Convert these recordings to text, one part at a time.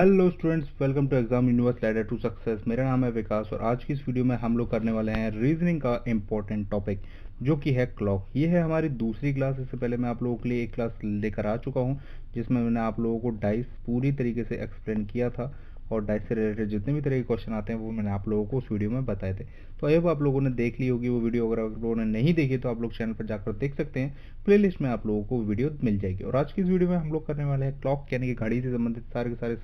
Hello students, welcome to exam universe ladder to success. मेरा नाम है विकास और आज की इस वीडियो में हम लोग करने वाले हैं रीजनिंग का इम्पोर्टेंट टॉपिक जो कि है क्लॉक। ये है हमारी दूसरी क्लास। इससे पहले मैं आप लोगों के लिए एक क्लास लेकर आ चुका हूँ जिसमें मैंने आप लोगों को डाइस पूरी तरीके से एक्सप्लेन किया था और डाइस से रिलेटेड जितने भी तरह के क्वेश्चन आते हैं वो मैंने आप लोगों को उस वीडियो में बताए थे। तो अब आप लोगों ने देख ली होगी वो वीडियो। अगर आप लोगों ने नहीं देखी तो आप लोग चैनल पर जाकर देख सकते हैं, प्लेलिस्ट में आप लोगों को वीडियो मिल जाएगी। और आज की इस वीडियो में हम लोग करने वाले हैं क्लॉक यानी कि घड़ी से संबंधित सारे के सारे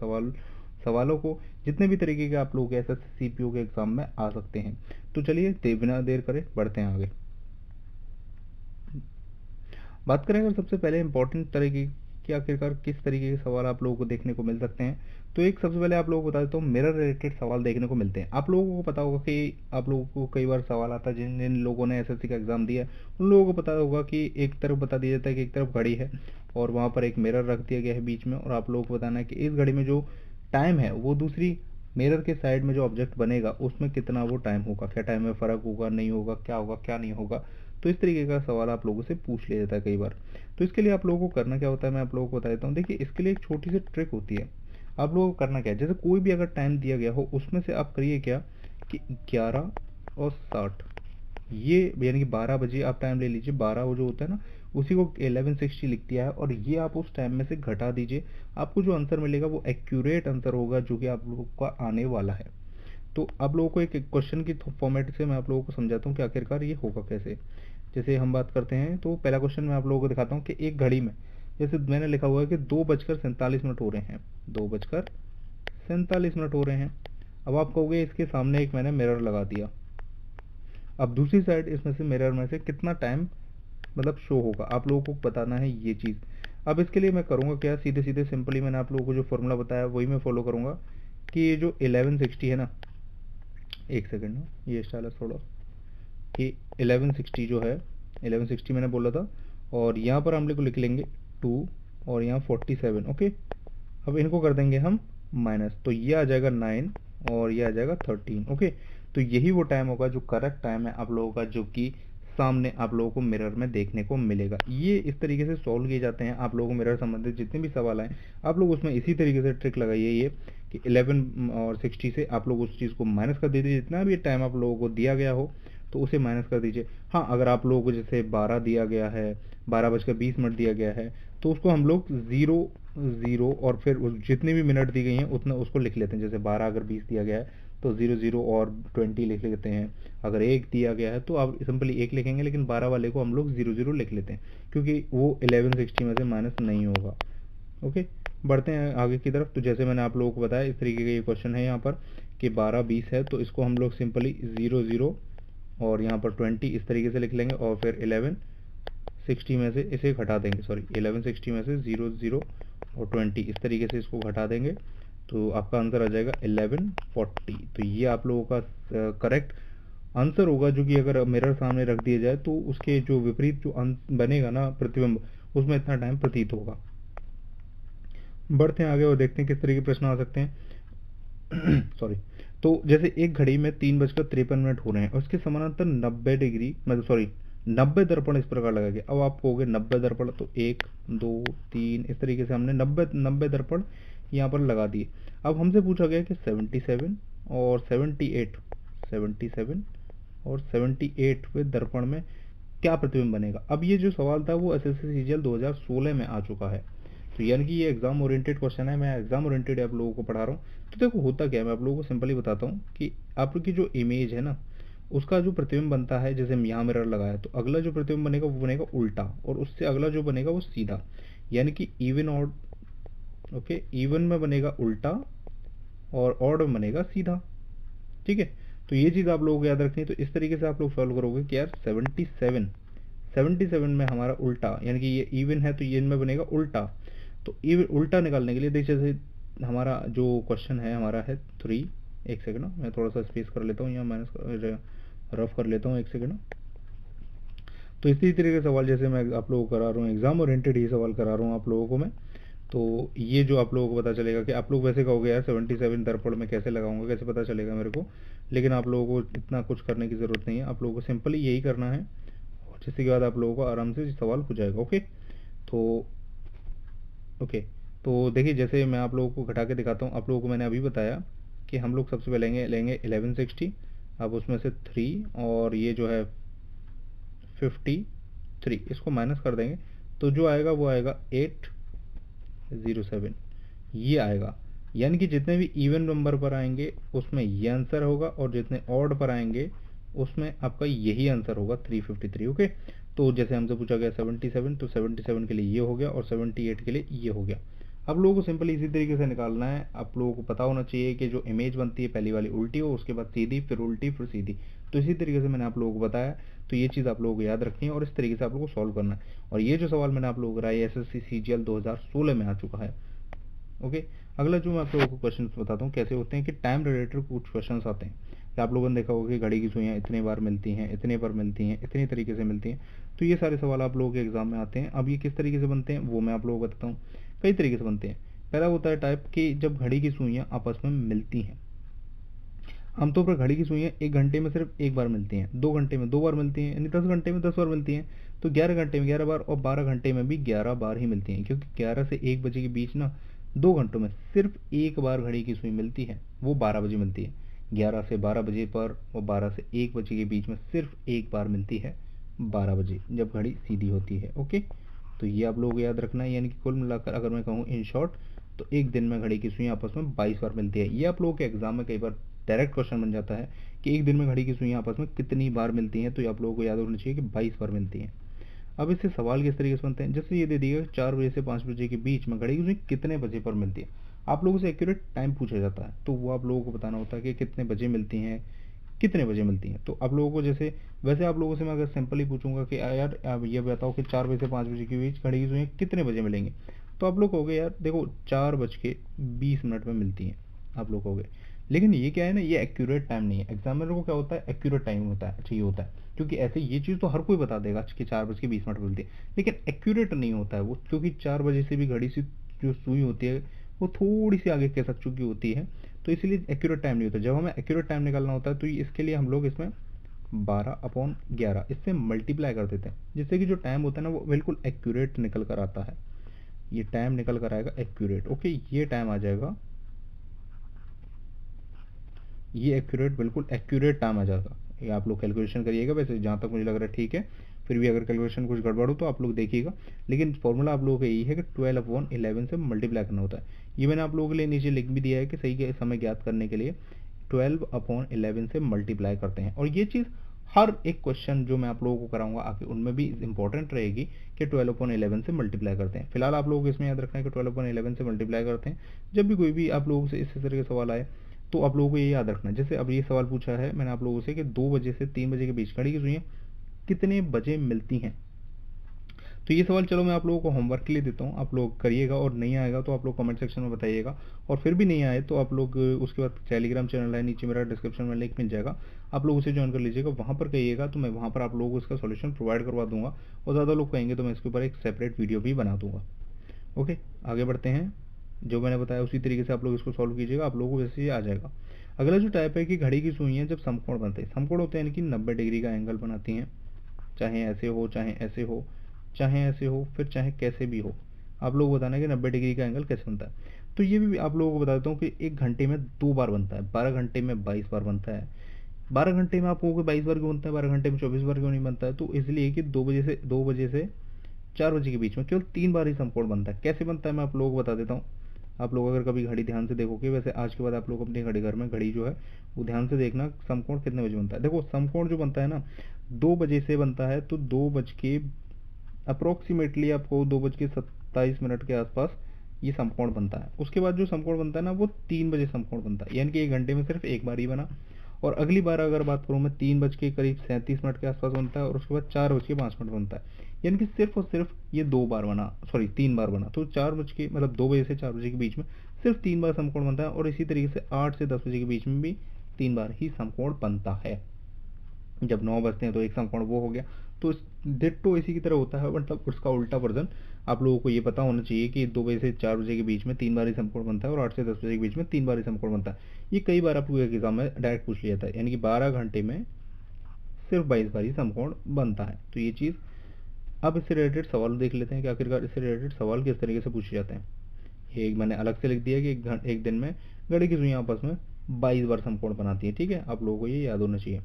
सवालों को जितने भी तरीके के आप लोग एसएससी सीपीओ के एग्जाम में आ सकते हैं। तो चलिए बिना देर करे बढ़ते हैं आगे। बात करें अगर सबसे पहले इंपॉर्टेंट तरीके कि आखिरकार किस तरीके के सवाल आप लोगों को देखने को मिल सकते हैं, तो एक सबसे पहले आप लोगों को बता देता हूँ, मिरर रिलेटेड सवाल देखने को मिलते हैं। आप लोगों को पता होगा कि आप लोगों को कई बार सवाल आता है, जिन जिन लोगों ने एसएससी का एग्जाम दिया है उन लोगों को पता होगा कि एक तरफ बता दिया जाता है कि एक तरफ घड़ी है और वहाँ पर एक मिरर रख दिया गया है बीच में, और आप लोगों को बताना है कि इस घड़ी में जो टाइम है वो दूसरी मिरर के साइड में जो ऑब्जेक्ट बनेगा उसमें कितना वो टाइम होगा, क्या टाइम में फ़र्क होगा, नहीं होगा, क्या होगा क्या नहीं होगा। तो इस तरीके का सवाल आप लोगों से पूछ लिया जाता है कई बार। तो इसके लिए आप लोगों को करना क्या होता है मैं आप लोगों को बता देता हूँ। देखिए, इसके लिए एक छोटी सी ट्रिक होती है। आप लोगों को करना क्या है, जैसे कोई भी अगर टाइम दिया गया हो उसमें से आप करिए क्या कि 11:60 ये यानी कि 12 बजे आप टाइम ले लीजिए। 12 वो जो होता है ना उसी को 11:60 लिख दिया है और ये आप उस टाइम में से घटा दीजिए। आपको जो आंसर मिलेगा वो एक्यूरेट आंसर होगा जो कि आप लोगों का आने वाला है। तो आप लोगों को एक क्वेश्चन की फॉर्मेट से मैं आप लोगों को समझाता हूँ कि आखिरकार ये होगा कैसे। जैसे हम बात करते हैं तो पहला क्वेश्चन मैं आप लोगों को दिखाता हूँ कि एक घड़ी में, जैसे मैंने लिखा हुआ है कि 2:47 हो रहे हैं, 2:47 हो रहे हैं। अब आप कहोगे इसके सामने एक मैंने मिरर लगा दिया। अब दूसरी साइड इसमें से मिरर में से कितना टाइम मतलब शो होगा, आप लोगों को बताना है ये चीज़। अब इसके लिए मैं करूँगा क्या, सीधे सीधे सिंपली मैंने आप लोगों को जो फॉर्मूला बताया वही मैं फॉलो करूँगा कि ये जो 1160 है ना, एक सेकेंड ना ये स्टाइल थोड़ा, कि 1160 जो है 1160 मैंने बोला था, और यहाँ पर हम लोग लिख लेंगे 2 और यहाँ 47। ओके, अब इनको कर देंगे हम माइनस, तो ये आ जाएगा 9 और ये आ जाएगा 13। ओके, तो यही वो टाइम होगा जो करेक्ट टाइम है आप लोगों का, जो कि सामने आप लोगों को मिरर में देखने को मिलेगा। ये इस तरीके से सॉल्व किए जाते हैं। आप लोगों को मिरर संबंधित जितने भी सवाल आए आप लोग उसमें इसी तरीके से ट्रिक लगाइए ये कि 11 और 60 से आप लोग उस चीज़ को माइनस कर दीजिए। जितना भी टाइम आप लोगों को दिया गया हो तो उसे माइनस कर दीजिए। हाँ, अगर आप लोगों को जैसे 12 दिया गया है, 12:20 दिया गया है, तो उसको हम लोग 0 और फिर जितनी भी मिनट दी गई हैं उतना उसको लिख लेते हैं। जैसे 12 अगर 20 दिया गया है तो 00 और 20 लिख लेते हैं। अगर 1 दिया गया है तो आप सिंपली 1 लिखेंगे, लेकिन 12 वाले को हम लोग 00 लिख लेते हैं क्योंकि वो 1160 में से माइनस नहीं होगा। ओके, बढ़ते हैं आगे की तरफ। तो जैसे मैंने आप लोगों को बताया इस तरीके का ये क्वेश्चन है यहाँ पर कि 12:20 है तो इसको हम लोग सिंपली 00 और यहाँ पर 20 इस तरीके से लिख लेंगे और फिर 1160 में से इसे घटा देंगे, सॉरी 1160 में से 00 और 20 इस तरीके से इसको घटा देंगे तो आपका आंसर आ जाएगा 1140। तो ये आप लोगों का करेक्ट आंसर होगा, जो कि अगर मिरर सामने रख दिया जाए तो उसके जो विपरीत जो बनेगा ना प्रतिबिंब, उसमें इतना टाइम प्रतीत होगा। बढ़ते हैं आगे और देखते हैं किस तरह के प्रश्न आ सकते हैं। सॉरी, तो जैसे एक घड़ी में 3:53 हो रहे हैं और उसके समानांतर 90 डिग्री मतलब सॉरी 90 दर्पण इस प्रकार लगा गया। अब आप कहोगे 90 दर्पण, तो 1 2 3 इस तरीके से हमने 90 दर्पण यहाँ पर लगा दिए। अब हमसे पूछा गया कि 77 और 78वें दर्पण में क्या प्रतिबिंब बनेगा। अब ये जो सवाल था वो एसएससी सीजीएल 2016 में आ चुका है। तो यानी कि ये एग्जाम ओरिएंटेड क्वेश्चन है, मैं एग्जाम ओरिएंटेड आप लोगों को पढ़ा रहा हूँ। तो देखो होता क्या है, मैं आप लोगों को सिंपली बताता हूँ कि आपकी जो इमेज है ना उसका जो प्रतिबिंब बनता है, जैसे यहाँ मिरर लगाया तो अगला जो प्रतिबिंब बनेगा वो बनेगा उल्टा और उससे अगला जो बनेगा वो सीधा, यानी कि इवन और ओके, इवन में बनेगा उल्टा और ऑड में बनेगा सीधा। ठीक है, तो ये चीज़ आप लोगों को याद रखनी है। तो इस तरीके से आप लोग सॉल्व करोगे कि यार 77 में हमारा उल्टा, यानी कि ये इवन है तो ये इनमें बनेगा उल्टा। तो इवन उल्टा निकालने के लिए देखिए, जैसे हमारा जो क्वेश्चन है हमारा है 3, एक सेकंड ना मैं थोड़ा सा स्पेस कर लेता हूँ, यहाँ माइनस रफ कर लेता हूँ, एक सेकंड ना। तो इसी तरीके के सवाल जैसे मैं आप लोगों को करा रहा हूँ, एग्जाम ओरिएंटेड ही सवाल करा रहा हूँ आप लोगों को मैं। तो ये जो आप लोगों को पता चलेगा कि आप लोग वैसे कहोगे यार 77 दर्पण में कैसे लगाऊंगा, कैसे पता चलेगा मेरे को, लेकिन आप लोगों को इतना कुछ करने की ज़रूरत नहीं है। आप लोगों को सिंपली यही करना है और जिसके बाद आप लोगों को आराम से सवाल हो जाएगा। ओके, तो ओके, तो देखिए जैसे मैं आप लोगों को घटा के दिखाता हूँ। आप लोगों को मैंने अभी बताया कि हम लोग सबसे पहले लेंगे 1160, अब उसमें से 3 और ये जो है 53, इसको माइनस कर देंगे तो जो आएगा वो आएगा 807, ये आएगा। यानी कि जितने भी इवन नंबर पर आएंगे उसमें ये आंसर होगा, और जितने ऑड पर आएंगे उसमें आपका यही आंसर होगा 353। ओके, तो जैसे हमसे पूछा गया 77, तो 77 के लिए ये हो गया और 78 के लिए ये हो गया। आप लोगों को सिंपल इसी तरीके से निकालना है। आप लोगों को पता होना चाहिए कि जो इमेज बनती है पहली वाली उल्टी हो, उसके बाद सीधी, फिर उल्टी, फिर सीधी। तो इसी तरीके से मैंने आप लोगों को बताया, तो ये चीज़ आप लोगों को याद रखनी है और इस तरीके से आप लोगों को सॉल्व करना है। और ये जो सवाल मैंने आप लोगों को कराया SSC CGL 2016 में आ चुका है। ओके, अगला जो मैं आप लोगों को क्वेश्चन बताता हूँ कैसे होते हैं कि टाइम रिलेटेड कुछ क्वेश्चन आते हैं कि आप लोगों ने देखा होगा कि घड़ी की सुइयाँ इतने बार मिलती हैं, इतने पर मिलती हैं, इतनी तरीके से मिलती हैं। तो ये सारे सवाल आप लोगों के एग्जाम में आते हैं। अब ये किस तरीके से बनते हैं वो मैं आप लोगों को बताता हूँ। कई तरीके से बनते हैं। पहला होता है टाइप कि जब घड़ी की सुइयाँ आपस में मिलती हैं। आमतौर पर घड़ी की सुइयाँ 1 घंटे में सिर्फ 1 बार मिलती हैं, 2 घंटे में 2 बार मिलती हैं, यानी 10 घंटे में 10 बार मिलती हैं। तो 11 घंटे में 11 बार और 12 घंटे में भी 11 बार ही मिलती हैं, क्योंकि 11 से 1 बजे के बीच ना 2 घंटों में सिर्फ एक बार घड़ी की सुई मिलती है, वो 12 बजे मिलती है। 11 से 12 बजे पर और 12 से 1 बजे के बीच में सिर्फ एक बार मिलती है 12 बजे, जब घड़ी सीधी होती है। ओके, तो ये आप लोगों को याद रखना है। यानी कि कुल मिलाकर अगर मैं कहूँ इन शॉर्ट, तो एक दिन में घड़ी की सुई आपस में 22 बार मिलती है। ये आप लोगों के एग्जाम में कई बार डायरेक्ट क्वेश्चन बन जाता है कि एक दिन में घड़ी की सुइयाँ आपस में कितनी बार मिलती हैं, तो ये आप लोगों को याद होना चाहिए कि 22 बार मिलती हैं। अब इससे सवाल किस तरीके से बनते हैं, जैसे ये दे दिया 4 बजे से 5 बजे के बीच में घड़ी की सुई कितने बजे पर मिलती है। आप लोगों से एक्यूरेट टाइम पूछा जाता है, तो वो आप लोगों को बताना होता है कि कितने बजे मिलती हैं, कितने बजे मिलती हैं। तो आप लोगों को जैसे वैसे आप लोगों से मैं अगर सिंपली पूछूंगा कि यार आप ये बताओ कि 4 बजे से 5 बजे के बीच घड़ी की सुइयाँ कितने बजे मिलेंगे, तो आप लोग कहोगे यार देखो 4:20 में मिलती हैं, आप लोग कहोगे। लेकिन ये क्या है ना, ये एक्यूरेट टाइम नहीं है। एग्जामिनर को क्या होता है, एक्यूरेट टाइम होता है, चाहिए होता है, क्योंकि ऐसे ये चीज़ तो हर कोई बता देगा कि 4:20 मिलती है, लेकिन एक्यूरेट नहीं होता है वो, क्योंकि 4 बजे से भी घड़ी सी जो सुई होती है वो थोड़ी सी आगे खिसक चुकी होती है, तो इसलिए एक्यूरेट टाइम नहीं होता। जब हमें एक्यूरेट टाइम निकालना होता है तो इसके लिए हम लोग इसमें 12/11 इससे मल्टीप्लाई कर देते हैं, जिससे कि जो टाइम होता है ना वो बिल्कुल एक्यूरेट निकल कर आता है। ये टाइम निकल कर आएगा एक्यूरेट। ओके, ये टाइम आ जाएगा, ये एक्यूरेट, बिल्कुल एक्यूरेट टाइम आ जाएगा। ये आप लोग कैलकुलेशन करिएगा, वैसे जहाँ तक मुझे लग रहा है ठीक है। फिर भी अगर कैलकुलेशन कुछ गड़बड़ हो तो आप लोग देखिएगा, लेकिन फॉर्मूला आप लोगों का यही है कि 12/11 से मल्टीप्लाई करना होता है। ये मैंने आप लोगों के लिए नीचे लिख भी दिया है कि सही के समय ज्ञात करने के लिए 12/11 से मल्टीप्लाई करते हैं। और ये चीज़ हर एक क्वेश्चन जो मैं आप लोगों को कराऊंगा आगे उनमें भी इंपॉर्टेंट रहेगी कि 12/11 से मल्टीप्लाई करते हैं। फिलहाल आप लोगों को इसमें याद रखना है कि 12/11 से मल्टीप्लाई करते हैं। जब भी कोई भी आप लोगों से इस तरह के सवाल आए तो आप लोगों को ये याद रखना है। जैसे अब ये सवाल पूछा है मैंने आप लोगों से कि 2 बजे से 3 बजे के बीच घड़ी की सुइयाँ कितने बजे मिलती हैं। तो ये सवाल चलो मैं आप लोगों को होमवर्क के लिए देता हूँ, आप लोग करिएगा, और नहीं आएगा तो आप लोग कमेंट सेक्शन में बताइएगा। और फिर भी नहीं आए तो आप लोग उसके बाद टेलीग्राम चैनल है, नीचे मेरा डिस्क्रिप्शन में लिंक मिल जाएगा, आप लोग उसे ज्वाइन कर लीजिएगा। वहाँ पर कहिएगा तो मैं वहाँ पर आप लोगों को इसका सोल्यूशन प्रोवाइड करवा दूंगा, और ज़्यादा लोग कहेंगे तो मैं इसके ऊपर एक सेपरेट वीडियो भी बना दूंगा। ओके, आगे बढ़ते हैं। जो मैंने बताया उसी तरीके से आप लोग इसको सॉल्व कीजिएगा, आप लोगों को वैसे ही आ जाएगा। अगला जो टाइप है कि घड़ी की सुइयाँ जब समकोण बनते हैं, समकोण होते हैं यानी कि 90 डिग्री का एंगल बनाती हैं, चाहे ऐसे हो, चाहे ऐसे हो, चाहे ऐसे हो, फिर चाहे कैसे भी हो। आप लोग बताना कि 90 डिग्री का एंगल कैसे बनता है। तो ये भी आप लोगों को बता देता हूँ कि 1 घंटे में 2 बार बनता है, 12 घंटे में 22 बार बनता है। 12 घंटे में आप लोगों को 22 बार क्यों बनता है, 12 घंटे में 24 बार क्यों नहीं बनता है, तो इसलिए कि 2 बजे से 4 बजे के बीच में केवल 3 बार ही समकोण बनता है। कैसे बनता है मैं आप लोगों को बता देता हूँ। आप लोग अगर कभी घड़ी ध्यान से देखोगे, वैसे आज के बाद आप लोग अपने घड़ी घर में घड़ी जो है वो ध्यान से देखना समकोण कितने बजे बनता है। देखो समकोण जो बनता है ना 2 बजे से बनता है, तो 2 बज के अप्रोक्सीमेटली आपको 2:27 के आसपास ये समकोण बनता है। उसके बाद जो समकोण बनता है ना वो 3 बजे समकोण बनता है, यानी कि 1 घंटे में सिर्फ एक बार ही बना। और अगली बार अगर बात करूँ मैं 3:37 के आसपास बनता है, और उसके बाद 4:05 बनता है, यानी कि सिर्फ और सिर्फ ये 2 बार बना, सॉरी 3 बार बना। तो 4 बज के मतलब 2 बजे से 4 बजे के बीच में सिर्फ 3 बार समकोण बनता है, और इसी तरीके से 8 से 10 बजे के बीच में भी 3 बार ही समकोण बनता है। जब 9 बजते हैं तो एक समकोण वो हो गया। तो डिट्टो इसी की तरह होता है, मतलब उसका उल्टा वर्जन। आप लोगों को ये पता होना चाहिए कि 2 बजे से 4 बजे के बीच में 3 बार ही समकोण बनता है, और 8 से 10 बजे के बीच में 3 बार ही समकोण बनता है। ये कई बार आपको एग्जाम में डायरेक्ट पूछ लिया जाता है, यानी कि 12 घंटे में सिर्फ 22 बार ही समकोण बनता है। तो ये चीज़, अब इससे रिलेटेड सवाल देख लेते हैं कि आखिरकार इससे रिलेटेड सवाल किस तरीके से पूछे जाते हैं। एक मैंने अलग से लिख दिया कि एक दिन में घड़ी की सुइयां आपस में 22 बार समकोण बनाती है। ठीक है, आप लोगों को ये याद होना चाहिए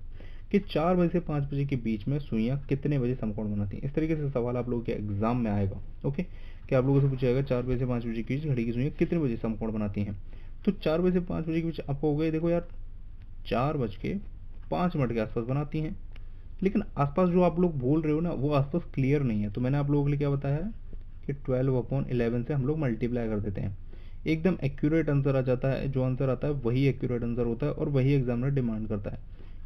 कि 4 बजे से 5 बजे के बीच में सुइयां कितने बजे समकोण बनाती हैं। इस तरीके से सवाल आप लोगों के एग्जाम में आएगा। ओके, कि आप लोगों से पूछा जाएगा 4 बजे से 5 बजे के बीच घड़ी की सुइयां कितने बजे समकोण बनाती हैं। तो 4 बजे से 5 बजे के बीच आपको हो गए, देखो यार 4:05 के आसपास बनाती हैं। लेकिन आसपास जो आप लोग बोल रहे हो ना, वो आसपास क्लियर नहीं है। तो मैंने आप लोगों के लिए क्या बताया है कि 12/11 से हम लोग मल्टीप्लाई कर देते हैं, एकदम एक्यूरेट आंसर आ जाता है। जो आंसर आता है वही एक्यूरेट आंसर होता है और वही एग्जामिनर डिमांड करता है।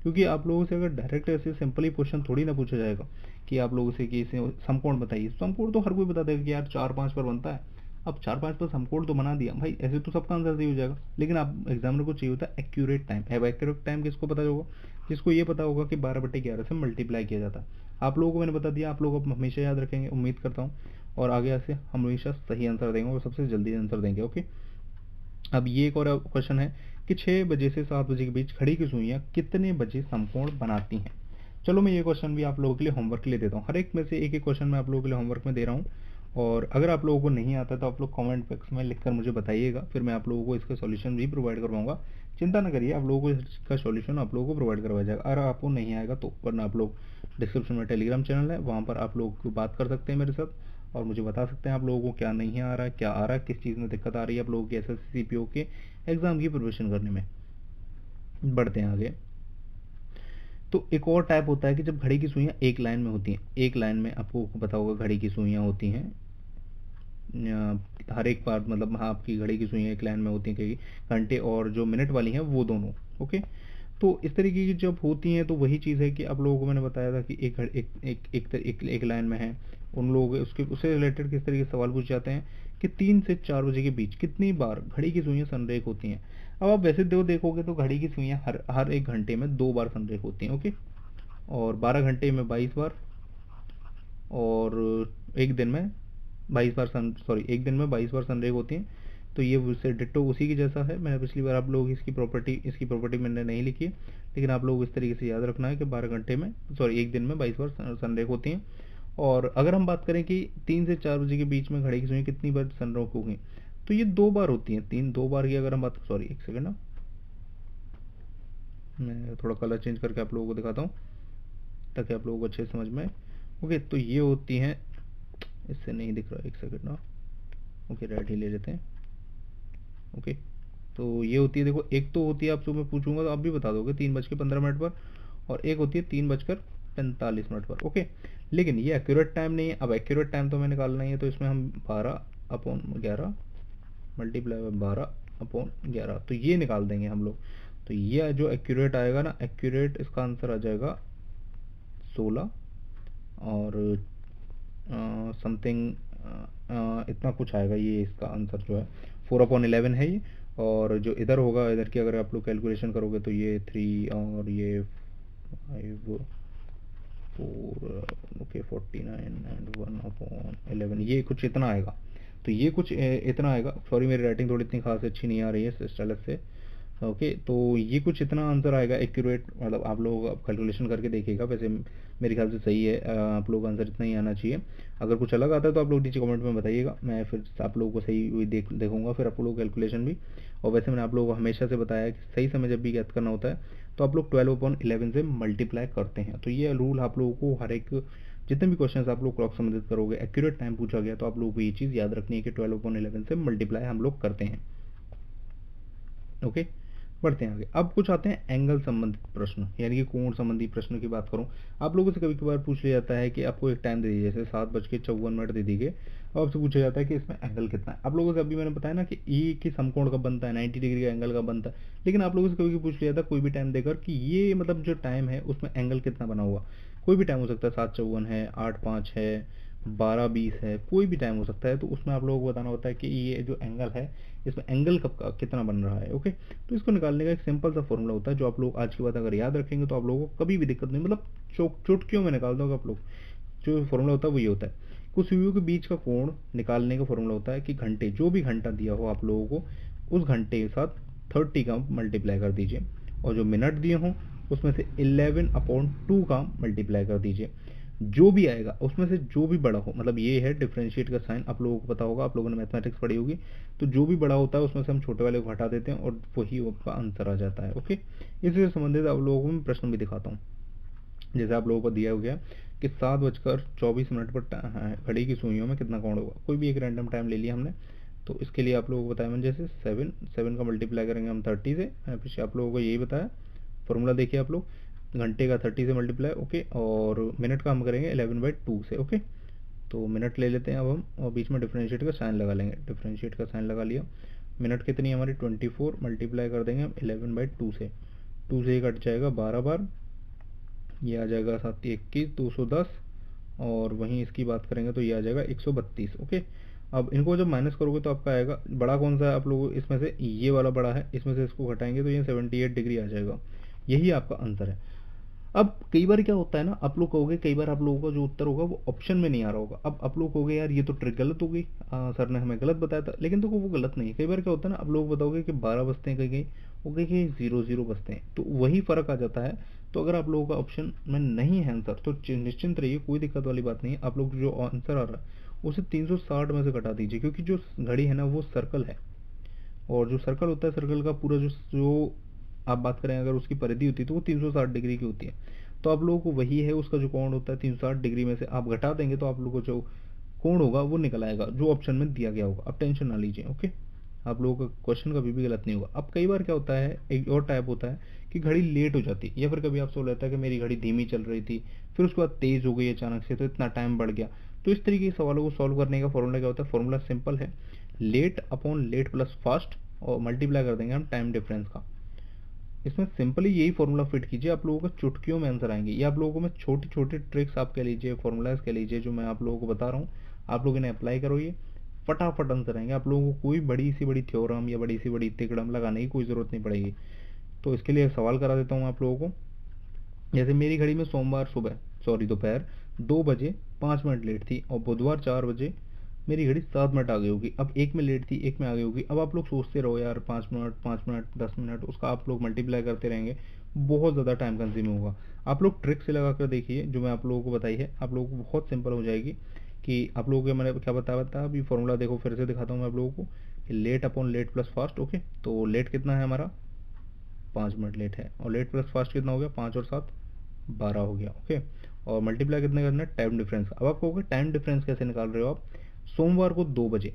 क्योंकि आप लोगों से अगर डायरेक्ट ऐसे सिंपली क्वेश्चन थोड़ी ना पूछा जाएगा कि आप लोगों से कि इसे समकोण बताइए। समकोण तो हर कोई बता देगा कि यार 4-5 पर बनता है। अब 4-5 पर समकोण तो बना दिया भाई, ऐसे तो सबका आंसर सही हो जाएगा। लेकिन आप एग्जामिनर को चाहिए होता है एक्यूरेट टाइम। अब एक्यूरेट टाइम किसको पता होगा? जिसको ये पता होगा कि 12/11 से मल्टीप्लाई किया जाता है। आप लोगों को मैंने बता दिया, आप लोग अब हमेशा याद रखेंगे, उम्मीद करता हूँ। और आगे से हम हमेशा सही आंसर देंगे और सबसे जल्दी आंसर देंगे। ओके, अब ये एक और क्वेश्चन है कि 6 बजे से 7 बजे के बीच घड़ी की सुइयां कितने बजे समकोण बनाती हैं। चलो मैं ये क्वेश्चन भी आप लोगों के लिए होमवर्क के लिए देता हूँ। हर एक में से एक एक क्वेश्चन मैं आप लोगों के लिए होमवर्क में दे रहा हूँ। और अगर आप लोगों को नहीं आता तो आप लोग कमेंट बॉक्स में लिखकर मुझे बताइएगा, फिर मैं आप लोगों को इसका सॉल्यूशन भी प्रोवाइड करवाऊंगा। चिंता ना करिए, आप लोगों को इसका सॉल्यूशन आप लोगों को प्रोवाइड करवाया जाएगा। अगर आपको नहीं आएगा तो वरना आप लोग डिस्क्रिप्शन में टेलीग्राम चैनल है, वहाँ पर आप लोग बात कर सकते हैं मेरे साथ और मुझे बता सकते हैं आप लोगों को क्या नहीं आ रहा है, क्या आ रहा है, किस चीज़ में दिक्कत आ रही है आप लोगों की एसएससी सीपीओ के एग्ज़ाम की प्रिपरेशन करने में। बढ़ते हैं आगे। तो एक और टाइप होता है कि जब घड़ी की सुइयां एक लाइन में होती हैं। एक लाइन में आपको पता होगा घड़ी की सुइयां होती हैं हर एक बार, मतलब हाँ, आपकी घड़ी की सुइयां एक लाइन में होती हैं, क्योंकि घंटे और जो मिनट वाली हैं वो दोनों। ओके, तो इस तरीके की जब होती हैं तो वही चीज़ है कि आप लोगों को मैंने बताया था कि एक लाइन में है। उन लोग उससे रिलेटेड किस तरीके से सवाल पूछ जाते हैं कि 3 से 4 बजे के बीच कितनी बार घड़ी की सुइयां सनरेख होती हैं। अब आप वैसे देखोगे तो घड़ी की सुइयां हर एक घंटे में 2 बार सनरेख होती हैं। ओके, और 12 घंटे में 22 बार, और एक दिन में 22 बार सनरेख होती हैं। तो ये उससे डिट्टो उसी की जैसा है। मैंने पिछली बार आप लोग इसकी प्रॉपर्टी मैंने नहीं लिखी है, लेकिन आप लोग इस तरीके से याद रखना है कि 1 दिन में 22 बार सनरेख होती हैं। और अगर हम बात करें कि 3 से 4 बजे के बीच में घड़ी की सुइयां कितनी बार सनरेख होगी, तो ये 2 बार होती हैं। 2 बार की अगर हम बात, एक सेकंड ना, मैं थोड़ा कलर चेंज करके आप लोगों को दिखाता हूँ ताकि आप लोगों को अच्छे समझ में आए। ओके, तो ये होती हैं, इससे नहीं दिख रहा, एक सेकंड ना। ओके, रेड ही ले लेते हैं। ओके, तो ये होती है, देखो एक तो होती है, आपसे मैं पूछूंगा तो आप भी बता दोगे 3:15 पर, और एक होती है 3:45 पर। ओके, लेकिन ये एक्यूरेट टाइम नहीं है। अब एक्यूरेट टाइम तो हमें निकालना ही है, तो इसमें हम 12/11 मल्टीप्लाई बाय 12/11 तो ये निकाल देंगे हम लोग। तो ये जो एक्यूरेट आएगा ना, एक्यूरेट इसका आंसर आ जाएगा 16 और समथिंग इतना कुछ आएगा। ये इसका आंसर जो है 4/11 है ये। और जो इधर होगा, इधर की अगर आप लोग कैलकुलेशन करोगे तो ये 3 और ये 5 4 ओके 49 एंड 1/11 ये कुछ इतना आएगा। तो ये कुछ इतना आएगा। सॉरी, मेरी राइटिंग थोड़ी इतनी खास अच्छी नहीं आ रही है स्टाइलस से। ओके, तो ये कुछ इतना आंसर आएगा एक्यूरेट, मतलब आप लोग कैलकुलेशन करके देखिएगा। वैसे मेरे ख्याल से सही है, आप लोग आंसर इतना ही आना चाहिए। अगर कुछ अलग आता है तो आप लोग नीचे कमेंट में बताइएगा, मैं फिर आप लोगों को सही हुई देखूंगा फिर आप लोग कैलकुलेशन भी। और वैसे मैंने आप लोगों को हमेशा से बताया कि सही समय जब भी ज्ञात करना होता है तो आप लोग 12/11 से मल्टीप्लाई करते हैं। तो ये रूल आप लोगों को हर एक जितने भी क्वेश्चन आप लोग क्लॉक संबंधित करोगे, एक्यूरेट टाइम पूछा गया तो आप लोगों को ये चीज़ याद रखनी है कि 12/11 से मल्टीप्लाई हम लोग करते हैं। ओके, बढ़ते हैं आगे। अब कुछ आते हैं एंगल संबंधित प्रश्न, यानी कि कोण संबंधी प्रश्न की बात करूं। आप लोगों से कभी कभार पूछ लिया जाता है कि आपको एक टाइम दे दीजिए, जैसे 7:54 दे दी गई, और आपसे पूछा जाता है कि इसमें एंगल कितना है। आप लोगों से अभी मैंने बताया ना कि ई की समकोण कब बनता है, 90 डिग्री का एंगल कब बनता है। लेकिन आप लोगों से कभी पूछ लिया था कोई भी टाइम देकर कि ये मतलब जो टाइम है उसमें एंगल कितना बना हुआ। कोई भी टाइम हो सकता है, 7:54 है, 8:05 है, 12:20 है, कोई भी टाइम हो सकता है। तो उसमें आप लोगों को बताना होता है कि ये जो एंगल है इसमें एंगल कब का कितना बन रहा है। ओके, तो इसको निकालने का एक सिंपल सा फॉर्मूला होता है जो आप लोग आज की बात अगर याद रखेंगे तो आप लोगों को कभी भी दिक्कत नहीं, मतलब चुटकियों में निकाल दोगे आप लोग। जो फॉर्मूला होता है वो ये होता है, कुछ सुइयों के बीच का कोण निकालने का फॉर्मूला होता है कि घंटे, जो भी घंटा दिया हो आप लोगों को उस घंटे के साथ 30 का मल्टीप्लाई कर दीजिए, और जो मिनट दिए हों उसमें से 11/2 का मल्टीप्लाई कर दीजिए। जो भी आएगा उसमें से जो भी बड़ा हो, मतलब ये है डिफरेंशिएट का साइन, आप लोगों को पता होगा, आप लोगों ने मैथमेटिक्स पढ़ी होगी, तो जो भी बड़ा होता है उसमें से हम छोटे वाले को हटा देते हैं और वही आपका आंसर आ जाता है। ओके, इससे संबंधित आप लोगों को मैं प्रश्न भी दिखाता हूँ। जैसे आप लोगों को दिया हो गया कि 7:24 पर घड़ी की सुइयों में कितना कोण होगा, कोई भी एक रैंडम टाइम ले लिया हमने। तो इसके लिए आप लोगों को बताया मैंने, जैसे 7 का मल्टीप्लाई करेंगे हम 30 से, फिर आप लोगों को यही बताया फॉर्मूला, देखिए आप लोग, घंटे का 30 से मल्टीप्लाई, ओके, और मिनट का हम करेंगे 11/2 से। ओके, तो मिनट ले लेते हैं अब हम, और बीच में डिफरेंशिएट का साइन लगा लेंगे, डिफरेंशिएट का साइन लगा लिया। मिनट कितनी है हमारी 24, मल्टीप्लाई कर देंगे हम 11/2 से, 2 से ही कट जाएगा 12 बार, ये आ जाएगा 7 21 210, और वहीं इसकी बात करेंगे तो ये आ जाएगा 132। ओके, अब इनको जब माइनस करोगे तो आपका आएगा, बड़ा कौन सा है आप लोग इसमें से, ये वाला बड़ा है, इसमें से इसको घटाएंगे तो ये 78 डिग्री आ जाएगा, यही आपका आंसर है। अब कई बार क्या होता है ना, आप लोग कहोगे, कई बार आप लोगों का जो उत्तर होगा वो ऑप्शन में नहीं आ रहा होगा, अब आप लोग कहोगे यार ये तो ट्रिक गलत हो गई, सर ने हमें गलत बताया था, लेकिन देखो वो गलत नहीं है। कई बार क्या होता है ना, आप लोग बताओगे कि 12 बजते हैं, कहीं वो कहीं 00 बजते हैं, तो वही फर्क आ जाता है। तो अगर आप लोगों का ऑप्शन में नहीं है आंसर तो निश्चिंत रहिए, कोई दिक्कत वाली बात नहीं है, आप लोग जो आंसर आ रहा है उसे 360 में से घटा दीजिए, क्योंकि जो घड़ी है ना वो सर्कल है, और जो सर्कल होता है, सर्कल का पूरा जो जो आप बात करें अगर उसकी परिधि होती है तो वो 360 डिग्री की होती है। तो आप लोगों को वही है, उसका जो कोण होता है 360 डिग्री में से आप घटा देंगे तो आप लोगों को जो कोण होगा वो निकल आएगा, जो ऑप्शन में दिया गया होगा। आप टेंशन ना लीजिए। ओके, आप लोगों का क्वेश्चन कभी भी गलत नहीं होगा। अब कई बार क्या होता है, एक और टाइप होता है कि घड़ी लेट हो जाती है, या फिर कभी आपसे बोला था कि मेरी घड़ी धीमी चल रही थी, फिर उसके बाद तेज हो गई अचानक से, तो इतना टाइम बढ़ गया। तो इस तरीके के सवालों को सॉल्व करने का फॉर्मूला क्या होता है, फॉर्मूला सिंपल है, late upon late plus fast, और मल्टीप्लाई कर देंगे हम टाइम डिफरेंस का। इसमें सिंपली यही फॉर्मूला फिट कीजिए, आप लोगों को चुटकियों में आंसर आएंगे। ये आप लोगों को मैं छोटी छोटी ट्रिक्स आप कह लीजिए, फॉर्मूलाज कह लीजिए, जो मैं आप लोगों को बता रहा हूँ, आप लोग इन्हें अप्लाई करो, ये फटाफट आंसर आएंगे। आप लोगों को कोई बड़ी सी बड़ी थ्योरम या बड़ी सी बड़ी तिकड़म लगाने की कोई ज़रूरत नहीं पड़ेगी। तो इसके लिए सवाल करा देता हूँ आप लोगों को। जैसे मेरी घड़ी में सोमवार दोपहर 2 बजे 5 मिनट लेट थी, और बुधवार 4 बजे मेरी घड़ी 7 मिनट आगे होगी। अब एक में लेट थी, एक में आगे होगी। अब आप लोग सोचते रहो यार, 5 मिनट 5 मिनट 10 मिनट, उसका आप लोग मल्टीप्लाई करते रहेंगे, बहुत ज़्यादा टाइम कंज्यूमिंग होगा। आप लोग ट्रिक से लगा कर देखिए, जो मैं आप लोगों को बताई है, आप लोगों को बहुत सिंपल हो जाएगी। कि आप लोगों को मैंने क्या बताया था, अभी फॉर्मूला देखो, फिर से दिखाता हूँ मैं आप लोगों को, late upon late plus fast. Okay, तो लेट कितना है हमारा, 5 मिनट लेट है, और लेट प्लस फास्ट कितना हो गया, 5 और 7 12 हो गया। ओके, और मल्टीप्लाई कितने करना है, टाइम डिफरेंस। अब आप कहोगे टाइम डिफरेंस कैसे निकाल रहे हो आप, सोमवार को 2 बजे,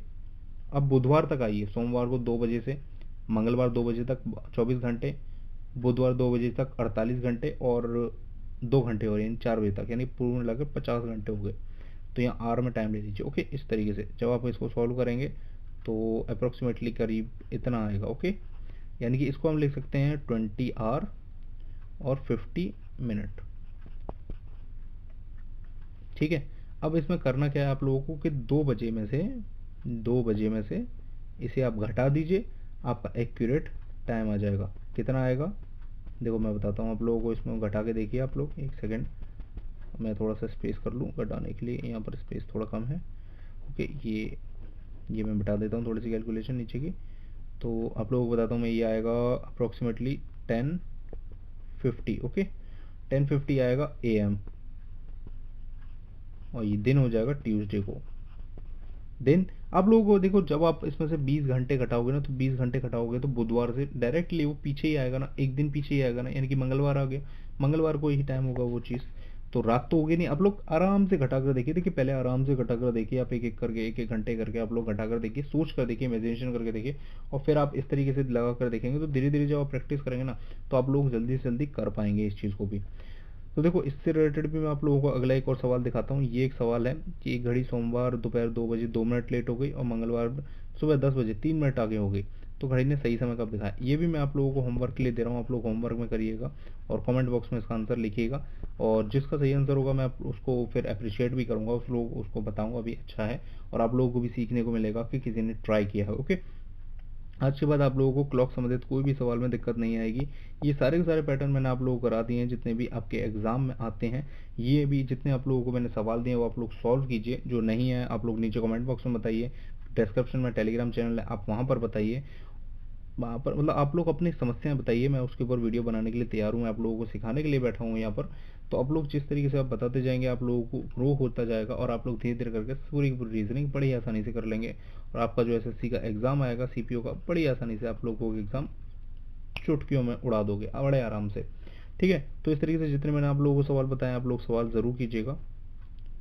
अब बुधवार तक आइए, सोमवार को 2 बजे से मंगलवार 2 बजे तक 24 घंटे, बुधवार 2 बजे तक 48 घंटे, और 2 घंटे हो रहे हैं 4 बजे तक, यानी पूर्ण मिलाकर 50 घंटे हो गए। तो यहाँ आर में टाइम ले लीजिए। ओके, इस तरीके से जब आप इसको सॉल्व करेंगे तो अप्रोक्सीमेटली करीब इतना आएगा। ओके, यानी कि इसको हम लिख सकते हैं 20 आवर और 50 मिनट। ठीक है, अब इसमें करना क्या है आप लोगों को कि 2 बजे में से इसे आप घटा दीजिए, आपका एक्यूरेट टाइम आ जाएगा। कितना आएगा, देखो मैं बताता हूँ आप लोगों को, इसमें घटा के देखिए आप लोग, एक सेकेंड, मैं थोड़ा सा स्पेस कर लूँ घटाने के लिए, यहाँ पर स्पेस थोड़ा कम है। ओके, ये मैं बता देता हूँ थोड़ी सी कैलकुलेशन नीचे की। तो आप लोगों को बताता हूँ मैं, ये आएगा अप्रोक्सीमेटली 10:50। ओके, 10:50 आएगा AM, और ये दिन हो जाएगा ट्यूसडे को। देन आप लोगों को देखो, जब आप इसमें से 20 घंटे घटाओगे ना, तो 20 घंटे घटाओगे तो बुधवार से डायरेक्टली वो पीछे ही आएगा ना, एक दिन पीछे ही आएगा ना, यानी कि मंगलवार आ गया, मंगलवार को ही टाइम होगा वो चीज़। तो रात तो होगी नहीं। आप लोग आराम से घटा कर देखिए, देखिए पहले आराम से घटा कर देखिए, आप एक एक करके, एक एक घंटे करके आप लोग घटा कर देखिए, सोच कर देखिए, इमेजिनेशन करके देखिए, और फिर आप इस तरीके से लगा कर देखेंगे तो धीरे धीरे जब आप प्रैक्टिस करेंगे ना, तो आप लोग जल्दी से जल्दी कर पाएंगे इस चीज़ को भी। तो देखो, इससे रिलेटेड भी मैं आप लोगों को अगला एक और सवाल दिखाता हूँ। ये एक सवाल है कि एक घड़ी सोमवार दोपहर 2 बजे 2 मिनट लेट हो गई, और मंगलवार सुबह 10 बजे 3 मिनट आगे हो गई, तो घड़ी ने सही समय कब दिखाया। ये भी मैं आप लोगों को होमवर्क के लिए दे रहा हूँ, आप लोग होमवर्क में करिएगा और कमेंट बॉक्स में इसका आंसर लिखिएगा, और जिसका सही आंसर होगा मैं उसको फिर अप्रिशिएट भी करूँगा, उस लोग उसको बताऊँगा भी अच्छा है, और आप लोगों को भी सीखने को मिलेगा कि किसी ने ट्राई किया है। ओके, आज के बाद आप लोगों को क्लॉक संबंधित कोई भी सवाल में दिक्कत नहीं आएगी। ये सारे के सारे पैटर्न मैंने आप लोगों को करा दिए हैं, जितने भी आपके एग्जाम में आते हैं। ये भी जितने आप लोगों को मैंने सवाल दिए वो आप लोग सॉल्व कीजिए, जो नहीं है आप लोग नीचे कमेंट बॉक्स में बताइए, डिस्क्रिप्शन में टेलीग्राम चैनल है, आप वहाँ पर बताइए, वहाँ पर मतलब आप लोग अपनी समस्याएं बताइए, मैं उसके ऊपर वीडियो बनाने के लिए तैयार हूँ, मैं आप लोगों को सिखाने के लिए बैठा हूँ यहाँ पर। तो आप लोग जिस तरीके से आप बताते जाएंगे आप लोगों को ग्रो होता जाएगा और आप लोग धीरे धीरे करके पूरी की पूरी रीजनिंग बड़ी आसानी से कर लेंगे और आपका जो एसएससी का एग्ज़ाम आएगा सीपीओ का, बड़ी आसानी से आप लोगों को एग्ज़ाम चुटकियों में उड़ा दोगे बड़े आराम से। ठीक है, तो इस तरीके से जितने मैंने आप लोगों को सवाल बताए आप लोग सवाल ज़रूर कीजिएगा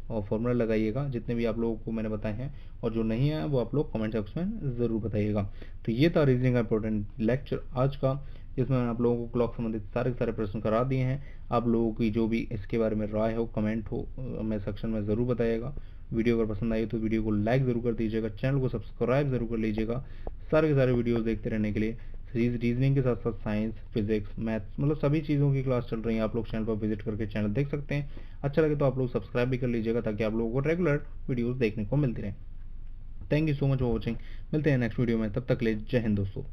और फॉर्मूला लगाइएगा जितने भी आप लोगों को मैंने बताए हैं, और जो नहीं है वो आप लोग कमेंट सेक्शन में ज़रूर बताइएगा। तो ये था रीजनिंग का इंपॉर्टेंट लेक्चर आज का, जिसमें मैंने आप लोगों को क्लॉक संबंधित सारे के सारे प्रश्न करा दिए हैं। आप लोगों की जो भी इसके बारे में राय हो, कमेंट हो, मैं सेक्शन में ज़रूर बताइएगा। वीडियो अगर पसंद आई तो वीडियो को लाइक ज़रूर कर दीजिएगा, चैनल को सब्सक्राइब ज़रूर कर लीजिएगा सारे के सारे वीडियोज़ देखते रहने के लिए। रीजनिंग के साथ साथ साइंस, फिजिक्स, मैथ्स, मतलब सभी चीज़ों की क्लास चल रही है। आप लोग चैनल पर विजिट करके चैनल देख सकते हैं। अच्छा लगे तो आप लोग सब्सक्राइब भी कर लीजिएगा ताकि आप लोगों को रेगुलर वीडियोस देखने को मिलती रहे। Thank you so much for watching. मिलते हैं नेक्स्ट वीडियो में, तब तक के लिए जय हिंद दोस्तों।